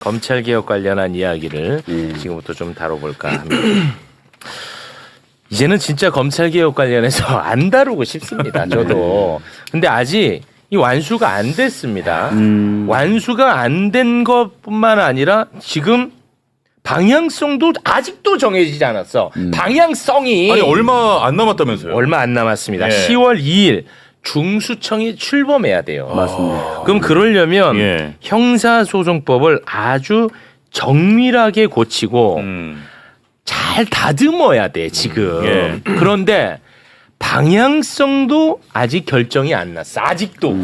검찰개혁 관련한 이야기를 지금부터 좀 다뤄볼까 합니다. 이제는 진짜 검찰개혁 관련해서 안 다루고 싶습니다. 저도. 근데 아직 이 완수가 안 됐습니다. 완수가 안 된 것뿐만 아니라 지금 방향성도 아직도 정해지지 않았어. 방향성이. 아니 얼마 안 남았다면서요? 얼마 안 남았습니다. 예. 10월 2일 중수청이 출범해야 돼요. 맞습니다. 그럼 그러려면 예. 형사소송법을 아주 정밀하게 고치고 잘 다듬어야 돼 지금. 예. 그런데 방향성도 아직 결정이 안 났어. 아직도.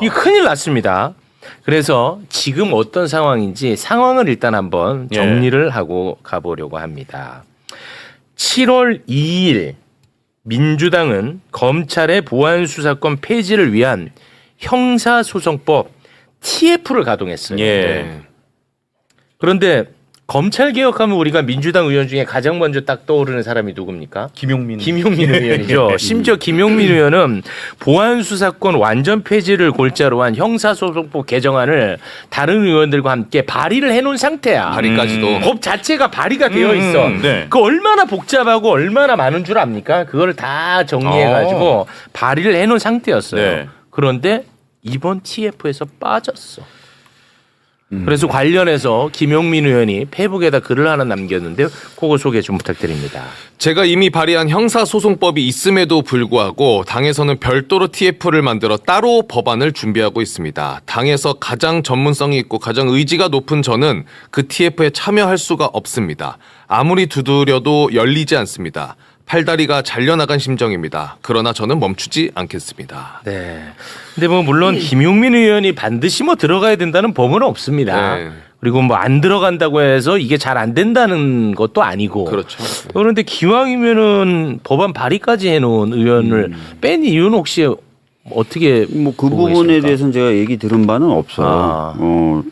이 큰일 났습니다. 그래서 지금 어떤 상황인지 상황을 일단 한번 정리를 하고 가보려고 합니다. 7월 2일 민주당은 검찰의 보안수사권 폐지를 위한 형사소송법 TF를 가동했어요. 예. 그런데 검찰개혁하면 우리가 민주당 의원 중에 가장 먼저 딱 떠오르는 사람이 누굽니까? 김용민 의원이죠. 심지어 김용민 의원은 보안수사권 완전 폐지를 골자로 한 형사소송법 개정안을 다른 의원들과 함께 발의를 해놓은 상태야. 발의까지도. 법 자체가 발의가 되어 있어. 네. 그 얼마나 복잡하고 얼마나 많은 줄 압니까? 그걸 다 정리해가지고 발의를 해놓은 상태였어요. 네. 그런데 이번 TF에서 빠졌어. 그래서 관련해서 김용민 의원이 페이북에다 글을 하나 남겼는데 그거 소개 좀 부탁드립니다. 제가 이미 발의한 형사소송법이 있음에도 불구하고 당에서는 별도로 TF를 만들어 따로 법안을 준비하고 있습니다. 당에서 가장 전문성이 있고 가장 의지가 높은 저는 그 TF에 참여할 수가 없습니다. 아무리 두드려도 열리지 않습니다. 팔다리가 잘려나간 심정입니다. 그러나 저는 멈추지 않겠습니다. 네. 근데 뭐 물론 김용민 의원이 반드시 뭐 들어가야 된다는 법은 없습니다. 네. 그리고 뭐 안 들어간다고 해서 이게 잘 안 된다는 것도 아니고. 그렇죠. 그런데 기왕이면은 법안 발의까지 해놓은 의원을 뺀 이유는 혹시 어떻게 뭐 그 보고 부분에 계십니까? 대해서는 제가 얘기 들은 바는 없어요.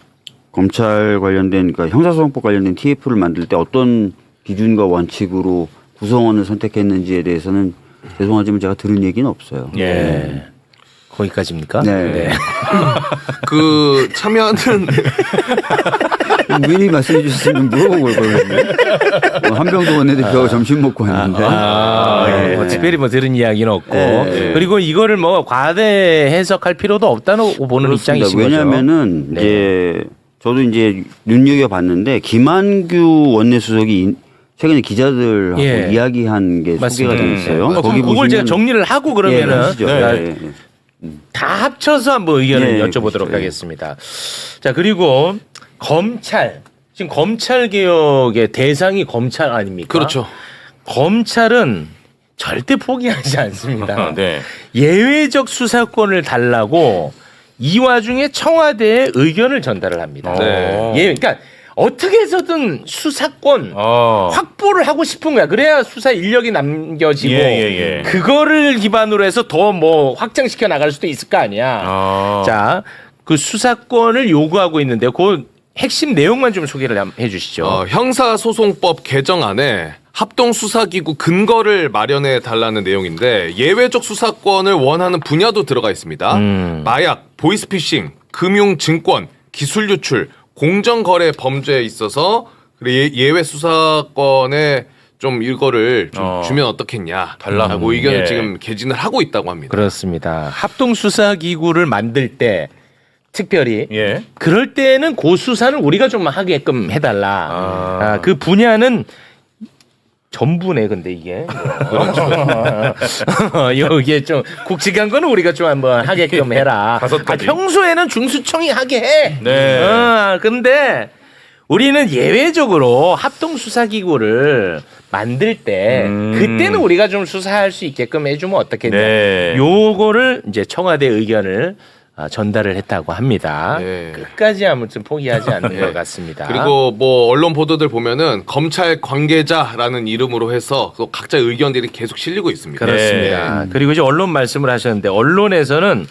검찰 관련된 그러니까 형사소송법 관련된 TF를 만들 때 어떤 기준과 원칙으로 구성원을 선택했는지에 대해서는 죄송하지만 제가 들은 얘기는 없어요. 예. 거기까지입니까? 네. 그 참여하는 미리 말씀해 주셨으면 물어본 걸 거거든요. 한병도 원내대표가 점심 먹고 왔는데. 예. 뭐 특별히 뭐 들은 이야기는 없고 그리고 이거를 뭐 과대 해석할 필요도 없다고 보는 입장이신 거죠. 왜냐하면은 네. 이제 저도 이제 눈여겨 봤는데 김한규 원내수석이 최근에 기자들하고 예. 이야기한 게 맞습니다. 소개가 돼 있어요. 그럼 그걸 제가 정리를 하고 그러면은 하시죠. 네. 다 합쳐서 한번 의견을 네, 여쭤보도록 그렇죠. 하겠습니다. 자, 그리고 검찰. 지금 검찰 개혁의 대상이 검찰 아닙니까? 그렇죠. 검찰은 절대 포기하지 않습니다. 네. 예외적 수사권을 달라고 이 와중에 청와대에 의견을 전달을 합니다. 네. 예, 그러니까 어떻게 해서든 수사권 확보를 하고 싶은 거야. 그래야 수사 인력이 남겨지고 예. 그거를 기반으로 해서 더 뭐 확장시켜 나갈 수도 있을 거 아니야. 자, 그 수사권을 요구하고 있는데요. 그 핵심 내용만 좀 소개를 해 주시죠. 형사소송법 개정안에 합동수사기구 근거를 마련해 달라는 내용인데 예외적 수사권을 원하는 분야도 들어가 있습니다. 마약, 보이스피싱, 금융, 증권, 기술 유출, 공정거래 범죄에 있어서 예외 수사권에 좀 이거를 좀 주면 어떻겠냐 달라고 의견을 지금 개진을 하고 있다고 합니다. 그렇습니다. 합동수사기구를 만들 때 특별히 예. 그럴 때는 그 수사는 우리가 좀 하게끔 해달라. 그 분야는 전부네, 근데 이게. 이게 좀 굵직한 거는 우리가 좀 한번 하게끔 해라. 다섯 가지. 평소에는 중수청이 하게 해. 네. 근데 우리는 예외적으로 합동수사기구를 만들 때 그때는 우리가 좀 수사할 수 있게끔 해주면 어떻겠냐. 네. 요거를 이제 청와대 의견을 전달을 했다고 합니다. 네. 끝까지 아무튼 포기하지 않는 것 같습니다. 그리고 뭐 언론 보도들 보면은 검찰 관계자라는 이름으로 해서 또 각자 의견들이 계속 실리고 있습니다. 그렇습니다. 그리고 이제 언론 말씀을 하셨는데 언론에서는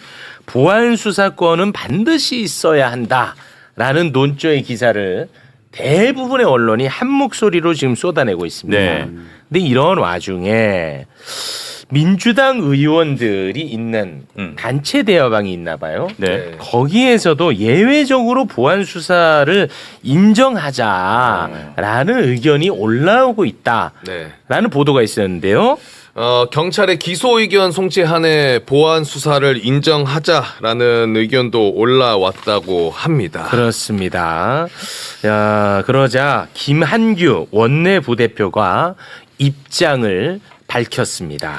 보안 수사권은 반드시 있어야 한다라는 논조의 기사를 대부분의 언론이 한 목소리로 지금 쏟아내고 있습니다. 네. 근데 이런 와중에 민주당 의원들이 있는 단체 대화방이 있나 봐요. 네. 거기에서도 예외적으로 보안 수사를 인정하자라는 의견이 올라오고 있다라는 네. 보도가 있었는데요. 경찰의 기소 의견 송치한해 보안 수사를 인정하자라는 의견도 올라왔다고 합니다. 그렇습니다. 야, 그러자 김한규 원내 부대표가 입장을 밝혔습니다.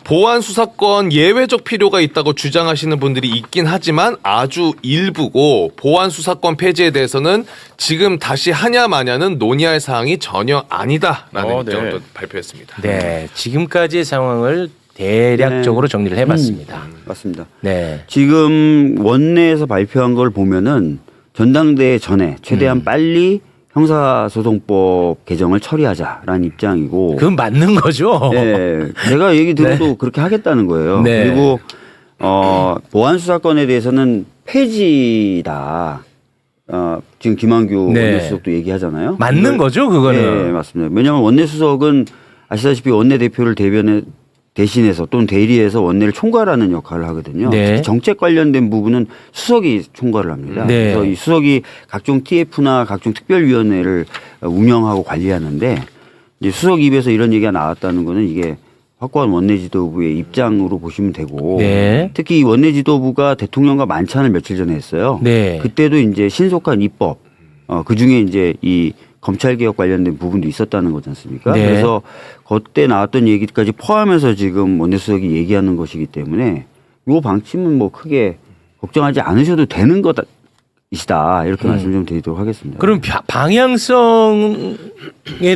보안 수사권 예외적 필요가 있다고 주장하시는 분들이 있긴 하지만 아주 일부고 보안 수사권 폐지에 대해서는 지금 다시 하냐 마냐는 논의할 사항이 전혀 아니다라는 입장을 또 발표했습니다. 네, 지금까지의 상황을 대략적으로 정리를 해봤습니다. 맞습니다. 네, 지금 원내에서 발표한 걸 보면은 전당대회 전에 최대한 빨리 형사소송법 개정을 처리하자라는 입장이고. 그건 맞는 거죠. 네, 제가 얘기 들어도 그렇게 하겠다는 거예요. 네. 그리고 보안 수사권에 대해서는 폐지다. 지금 김한규 네. 원내수석도 얘기하잖아요. 맞는 거죠, 그거는. 네, 맞습니다. 왜냐하면 원내수석은 아시다시피 원내대표를 대신해서 또는 대리해서 원내를 총괄하는 역할을 하거든요. 네. 특히 정책 관련된 부분은 수석이 총괄을 합니다. 네. 그래서 이 수석이 각종 TF나 각종 특별위원회를 운영하고 관리하는데 이제 수석 입에서 이런 얘기가 나왔다는 거는 이게 확고한 원내지도부의 입장으로 보시면 되고 네. 특히 이 원내지도부가 대통령과 만찬을 며칠 전에 했어요. 네. 그때도 이제 신속한 입법 그 중에 이제 이 검찰개혁 관련된 부분도 있었다는 거지 않습니까? 네. 그래서 그때 나왔던 얘기까지 포함해서 지금 원내수석이 얘기하는 것이기 때문에 이 방침은 뭐 크게 걱정하지 않으셔도 되는 것이다. 이렇게 말씀 좀 드리도록 하겠습니다. 그럼 방향성에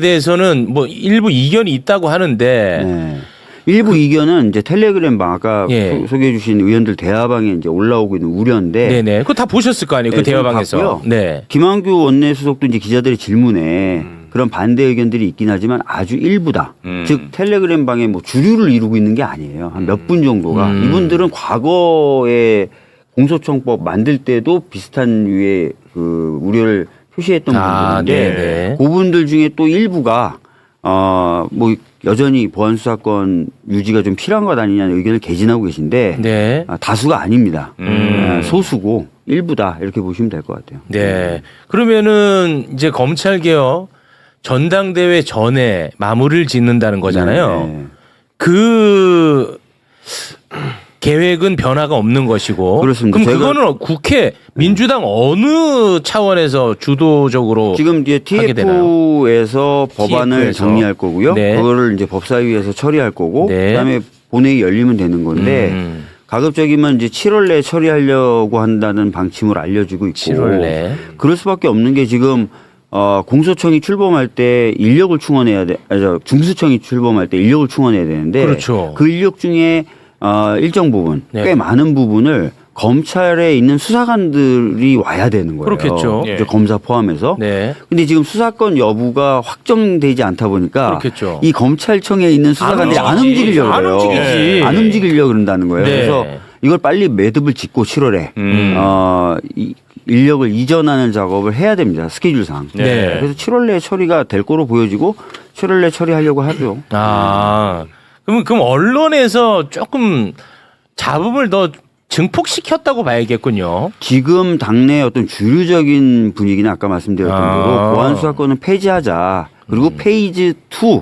대해서는 뭐 일부 이견이 있다고 하는데 네. 일부 이견은 이제 텔레그램 방 아까 예. 소개해 주신 의원들 대화방에 이제 올라오고 있는 우려인데 네네. 그거 다 보셨을 거 아니에요. 그 네, 저는 대화방에서. 봤고요. 네. 김한규 원내수석도 이제 기자들의 질문에 그런 반대 의견들이 있긴 하지만 아주 일부다. 즉 텔레그램 방에 뭐 주류를 이루고 있는 게 아니에요. 한 몇 분 정도가. 이분들은 과거에 공소청법 만들 때도 비슷한 류의 그 우려를 표시했던 분들인데 네네. 그분들 중에 또 일부가 뭐 여전히 보안 수사권 유지가 좀 필요한 것 아니냐는 의견을 개진하고 계신데 네. 다수가 아닙니다. 소수고 일부다 이렇게 보시면 될 것 같아요. 네. 그러면은 이제 검찰개혁 전당대회 전에 마무리를 짓는다는 거잖아요. 네. 그 계획은 변화가 없는 것이고. 그렇습니다. 그럼 제가- 그거는 국회 민주당 어느 차원에서 주도적으로 지금 이제 하게 되나요? TF에서 법안을 TF 에서. 정리할 거고요. 네. 그거를 이제 법사위에서 처리할 거고 네. 그다음에 본회의 열리면 되는 건데 가급적이면 이제 7월 내에 처리하려고 한다는 방침을 알려주고 있고 7월 내. 그럴 수밖에 없는 게 지금 공소청이 출범할 때 인력을 충원해야 돼. 중수청이 출범할 때 인력을 충원해야 되는데 그렇죠. 그 인력 중에 일정 부분, 네. 꽤 많은 부분을 검찰에 있는 수사관들이 와야 되는 거예요. 그렇겠죠. 이제 검사 포함해서. 네. 근데 지금 수사권 여부가 확정되지 않다 보니까 그렇겠죠. 이 검찰청에 있는 수사관들이 안 움직이려고 안 그래요. 움직이지. 안 움직이려고 그런다는 거예요. 네. 그래서 이걸 빨리 매듭을 짓고 7월에 이 인력을 이전하는 작업을 해야 됩니다. 스케줄상. 네. 그래서 7월 내에 처리가 될 거로 보여지고 7월 내에 처리하려고 하죠. 그럼 언론에서 조금 잡음을 더 증폭시켰다고 봐야겠군요. 지금 당내 어떤 주류적인 분위기는 아까 말씀드렸던 대로 보안 수사권은 폐지하자. 그리고 페이지 2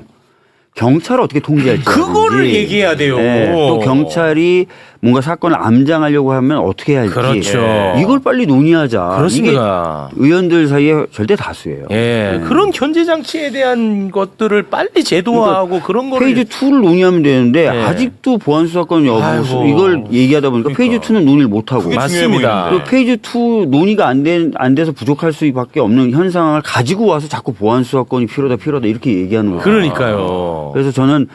경찰을 어떻게 통제할지. 그거를 얘기해야 돼요. 또 경찰이 뭔가 사건을 암장하려고 하면 어떻게 할지. 그렇죠. 이걸 빨리 논의하자. 그렇습니다. 이게 의원들 사이에 절대 다수예요. 예, 그런 견제 장치에 대한 것들을 빨리 제도화하고 그런 거를 페이지 2를 논의하면 되는데 네. 아직도 보안 수사권 여부 아이고. 이걸 얘기하다 보니까 페이지 2는 논의를 못 하고. 맞습니다. 그 페이지 2 논의가 안 돼서 부족할 수밖에 없는 현 상황을 가지고 와서 자꾸 보안 수사권이 필요하다 이렇게 얘기하는 거예요. 그러니까요. 그래서 저는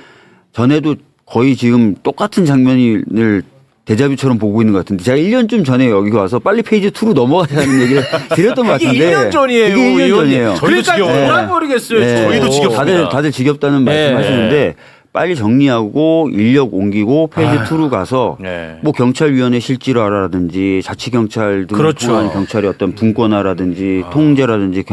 전에도 거의 지금 똑같은 장면을 데자뷰처럼 보고 있는 것 같은데 제가 1년쯤 전에 여기 와서 빨리 페이지 2로 넘어가자는 얘기를 드렸던 것 이게 같은데 1년 전이에요. 이게 1년 전이에요. 그러니까 지겨워요. 뭐라 모르겠어요. 네. 저희도 지겹습니다. 다들 지겹다는 네. 말씀하시는데 빨리 정리하고 인력 옮기고 페이지 2로 가서 네. 뭐 경찰위원회 실질화라든지 자치경찰 등 그렇죠. 부한 경찰의 어떤 분권화라든지 통제라든지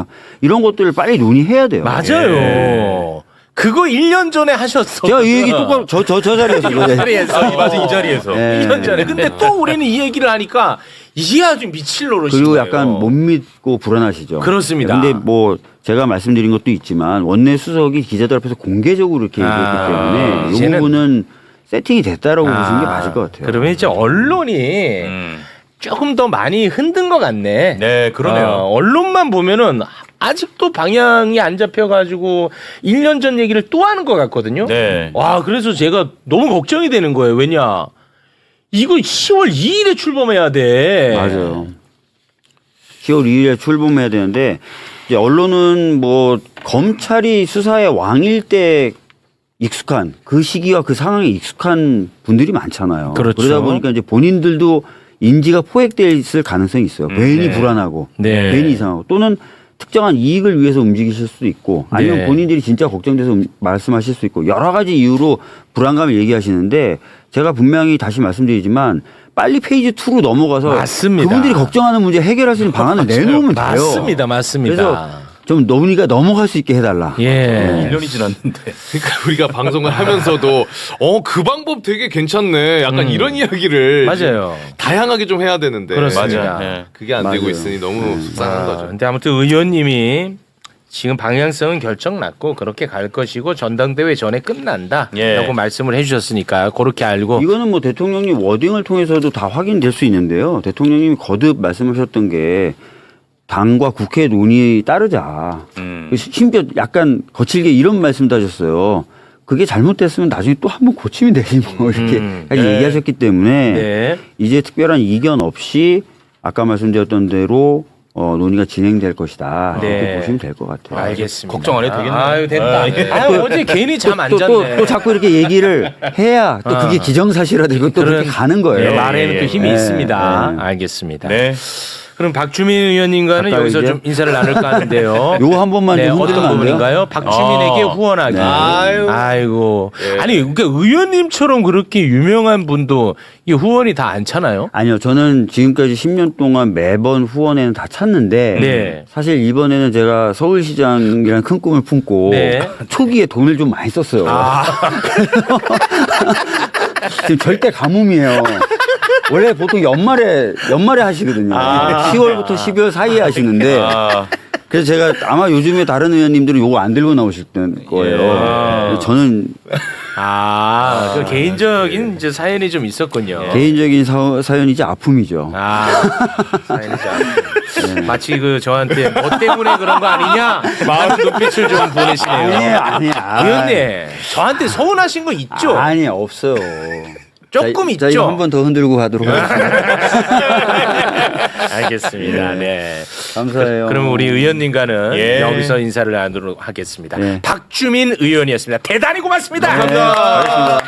이런 것들을 빨리 논의해야 돼요. 맞아요. 그거 1년 전에 하셨어. 제가 이 얘기 똑바로 저 자리에서 이 자리에서. 맞아, 이 자리에서. 네. 1년 전에. 근데 또 우리는 이 얘기를 하니까 이게 아주 미칠 노릇인 그리고 거예요. 약간 못 믿고 불안하시죠. 그렇습니다. 근데 뭐 제가 말씀드린 것도 있지만 원내 수석이 기자들 앞에서 공개적으로 이렇게 얘기했기 때문에 이 이제는- 부분은 세팅이 됐다라고 보시는 게 맞을 것 같아요. 그러면 이제 언론이 조금 더 많이 흔든 것 같네. 네, 그러네요. 언론만 보면은 아직도 방향이 안 잡혀가지고 1년 전 얘기를 또 하는 것 같거든요. 네. 와, 그래서 제가 너무 걱정이 되는 거예요. 왜냐? 이거 10월 2일에 출범해야 돼. 맞아요. 10월 2일에 출범해야 되는데 이제 언론은 뭐 검찰이 수사의 왕일 때 익숙한 그 시기와 그 상황에 익숙한 분들이 많잖아요. 그렇죠. 그러다 보니까 이제 본인들도 인지가 포획돼 있을 가능성이 있어요. 괜히 불안하고 네. 괜히 이상하고 또는 특정한 이익을 위해서 움직이실 수도 있고 아니면 네. 본인들이 진짜 걱정돼서 말씀하실 수 있고 여러 가지 이유로 불안감을 얘기하시는데 제가 분명히 다시 말씀드리지만 빨리 페이지 2로 넘어가서 맞습니다. 그분들이 걱정하는 문제 해결할 수 있는 방안을 내놓으면 돼요. 맞습니다. 맞습니다. 그래서 좀 논의가 넘어갈 수 있게 해달라. 예. 1년이 지났는데. 그러니까 우리가 방송을 하면서도 그 방법 되게 괜찮네. 약간 이런 이야기를 맞아요. 다양하게 좀 해야 되는데 그렇습니다. 맞아요. 네. 그게 안 되고 맞아요. 있으니 너무 속상한 거죠. 근데 아무튼 의원님이 지금 방향성은 결정 났고 그렇게 갈 것이고 전당대회 전에 끝난다라고 예. 말씀을 해주셨으니까 그렇게 알고 이거는 뭐 대통령님 워딩을 통해서도 다 확인될 수 있는데요. 대통령님이 거듭 말씀하셨던 게 당과 국회 논의 따르자. 심지어 약간 거칠게 이런 말씀도 하셨어요. 그게 잘못됐으면 나중에 또 한 번 고치면 되지 뭐 이렇게 네. 얘기하셨기 때문에 네. 이제 특별한 이견 없이 아까 말씀드렸던 대로 논의가 진행될 것이다. 네. 이렇게 보시면 될 것 같아요. 알겠습니다. 걱정 안 해도 되겠네요. 아유 됐다. 아, 예. 아유, 어제 괜히 잠 안 잤네. 또 자꾸 이렇게 얘기를 해야 또 그게 기정사실화되고 또 그렇게 가는 거예요. 네, 말에는 또 힘이 예, 있습니다. 예. 알겠습니다. 네. 그럼 박주민 의원님과는 아까 여기서 이제? 좀 인사를 나눌까 하는데요. 요거 한 번만 네, 좀 어떤 흔들면 안 돼요? 부분인가요? 박주민에게 후원하기. 네. 아이고. 아니, 그러니까 의원님처럼 그렇게 유명한 분도 이 후원이 다 안 차나요? 아니요, 저는 지금까지 10년 동안 매번 후원에는 다 찼는데 네. 사실 이번에는 제가 서울시장이라는 큰 꿈을 품고 네. 초기에 돈을 좀 많이 썼어요. 그래서 지금 절대 가뭄이에요. 원래 보통 연말에 하시거든요. 10월부터 12월 사이에 하시는데 그래서 제가 아마 요즘에 다른 의원님들은 요거 안 들고 나오실 거예요. 저는 그 개인적인 이제 사연이 좀 있었군요. 개인적인 사연이지 아픔이죠. 사연이죠. 마치 그 저한테 뭐 때문에 그런 거 아니냐? 마음 눈빛을 좀 보내시네요. 아니야. 의원님, 저한테 서운하신 거 있죠? 아니, 없어요. 조금 자, 있죠? 한 번 더 흔들고 가도록 하겠습니다. 알겠습니다. 네. 감사해요. 그럼 우리 의원님과는 예. 여기서 인사를 나누도록 하겠습니다. 네. 박주민 의원이었습니다. 대단히 고맙습니다. 감사합니다.